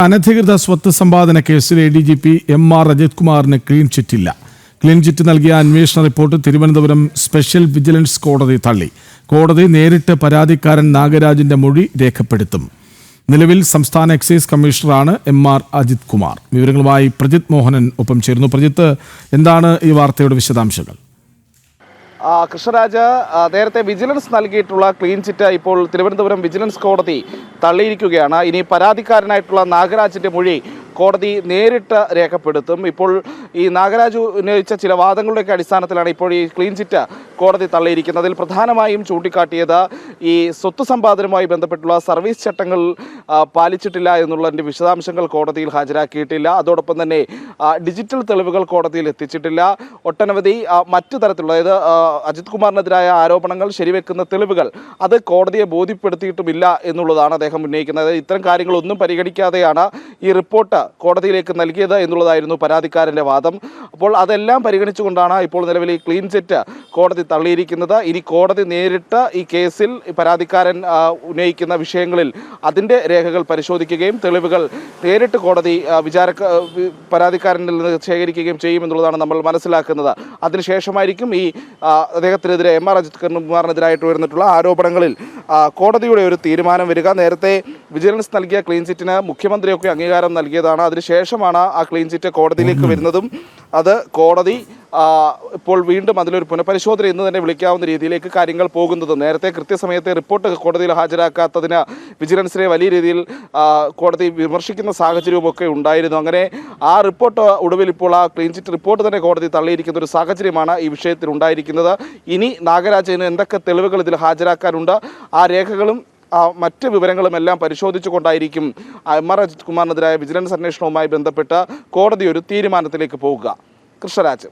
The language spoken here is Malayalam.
അനധികൃത സ്വത്ത് സമ്പാദന കേസിൽ ADGP MR അജിത് കുമാറിന് ക്ലീൻ ചിറ്റില്ല. ക്ലീൻ ചിറ്റ് നൽകിയ അന്വേഷണ റിപ്പോർട്ട് തിരുവനന്തപുരം സ്പെഷ്യൽ വിജിലൻസ് കോടതി തള്ളി. കോടതി നേരിട്ട് പരാതിക്കാരൻ നാഗരാജിന്റെ മൊഴി രേഖപ്പെടുത്തും. നിലവിൽ സംസ്ഥാന എക്സൈസ് കമ്മീഷണറാണ് MR അജിത് കുമാർ. വിവരങ്ങളുമായി പ്രജിത് മോഹനൻ ഒപ്പം ചേരുന്നു. പ്രജിത്ത്, എന്താണ് ഈ വാർത്തയുടെ വിശദാംശങ്ങൾ? കൃഷ്ണരാജ്, നേരത്തെ വിജിലൻസ് നൽകിയിട്ടുള്ള ക്ലീൻ ചിറ്റ് ഇപ്പോൾ തിരുവനന്തപുരം വിജിലൻസ് കോടതി തള്ളിയിരിക്കുകയാണ്. ഇനി പരാതിക്കാരനായിട്ടുള്ള നാഗരാജിന്റെ മൊഴി കോടതി നേരിട്ട് രേഖപ്പെടുത്തും. ഇപ്പോൾ ഈ നാഗരാജ് ഉന്നയിച്ച ചില വാദങ്ങളുടെയൊക്കെ അടിസ്ഥാനത്തിലാണ് ഇപ്പോൾ ഈ ക്ലീൻ ചിറ്റ് കോടതി തള്ളിയിരിക്കുന്നത്. അതിൽ പ്രധാനമായും ചൂണ്ടിക്കാട്ടിയത് ഈ സ്വത്ത് സമ്പാദനവുമായി ബന്ധപ്പെട്ടുള്ള സർവീസ് ചട്ടങ്ങൾ പാലിച്ചിട്ടില്ല എന്നുള്ളതിൻ്റെ വിശദാംശങ്ങൾ കോടതിയിൽ ഹാജരാക്കിയിട്ടില്ല. അതോടൊപ്പം തന്നെ ഡിജിറ്റൽ തെളിവുകൾ കോടതിയിൽ എത്തിച്ചിട്ടില്ല. ഒട്ടനവധി മറ്റു തരത്തിലുള്ള, അതായത് അജിത് കുമാറിനെതിരായ ആരോപണങ്ങൾ ശരിവെക്കുന്ന തെളിവുകൾ അത് കോടതിയെ ബോധ്യപ്പെടുത്തിയിട്ടുമില്ല എന്നുള്ളതാണ് അദ്ദേഹം ഉന്നയിക്കുന്നത്. ഇത്തരം കാര്യങ്ങളൊന്നും പരിഗണിക്കാതെയാണ് ഈ റിപ്പോർട്ട് കോടതിയിലേക്ക് നൽകിയത് എന്നുള്ളതായിരുന്നു പരാതിക്കാരൻ്റെ വാദം. അപ്പോൾ അതെല്ലാം പരിഗണിച്ചുകൊണ്ടാണ് ഇപ്പോൾ നിലവിൽ ഈ ക്ലീൻ ചിറ്റ് കോടതി തള്ളിയിരിക്കുന്നത്. ഇനി കോടതി നേരിട്ട് ഈ കേസിൽ പരാതിക്കാരൻ ഉന്നയിക്കുന്ന വിഷയങ്ങളിൽ അതിൻ്റെ രേഖകൾ പരിശോധിക്കുകയും തെളിവുകൾ നേരിട്ട് കോടതി പരാതിക്കാരനിൽ നിന്ന് ശേഖരിക്കുകയും ചെയ്യുമെന്നുള്ളതാണ് നമ്മൾ മനസ്സിലാക്കുന്നത്. അതിനുശേഷമായിരിക്കും ഈ അദ്ദേഹത്തിനെതിരെ MR അജിത് കുമാറിനെതിരായിട്ട് വരുന്നിട്ടുള്ള ആരോപണങ്ങളിൽ കോടതിയുടെ ഒരു തീരുമാനം വരിക. നേരത്തെ വിജിലൻസ് നൽകിയ ക്ലീൻ ചിറ്റിന് മുഖ്യമന്ത്രിയൊക്കെ അംഗീകാരം നൽകിയതാണ്. അതിനുശേഷമാണ് ആ ക്ലീൻ ചിറ്റ് കോടതിയിലേക്ക് വരുന്നതും അത് കോടതി ഇപ്പോൾ വീണ്ടും അതിലൊരു പുനഃപരിശോധന ഇന്ന് തന്നെ വിളിക്കാവുന്ന രീതിയിലേക്ക് കാര്യങ്ങൾ പോകുന്നത്. നേരത്തെ കൃത്യസമയത്തെ റിപ്പോർട്ട് കോടതിയിൽ ഹാജരാക്കാത്തതിന് വിജിലൻസിനെ വലിയ രീതിയിൽ കോടതി വിമർശിക്കുന്ന സാഹചര്യവുമൊക്കെ ഉണ്ടായിരുന്നു. അങ്ങനെ ആ റിപ്പോർട്ട് ഒടുവിൽ ഇപ്പോൾ ആ ക്ലീൻ ചിറ്റ് റിപ്പോർട്ട് തന്നെ കോടതി തള്ളിയിരിക്കുന്ന ഒരു സാഹചര്യമാണ് ഈ വിഷയത്തിൽ ഉണ്ടായിരിക്കുന്നത്. ഇനി നാഗരാജിന് എന്തൊക്കെ തെളിവുകൾ ഇതിൽ ഹാജരാക്കാനുണ്ട്, ആ രേഖകളും മറ്റ് വിവരങ്ങളും എല്ലാം പരിശോധിച്ചുകൊണ്ടായിരിക്കും MR അജിത് കുമാറിനെതിരായ വിജിലൻസ് അന്വേഷണവുമായി ബന്ധപ്പെട്ട് കോടതി ഒരു തീരുമാനത്തിലേക്ക് പോകുക. കൃഷ്ണരാജ്.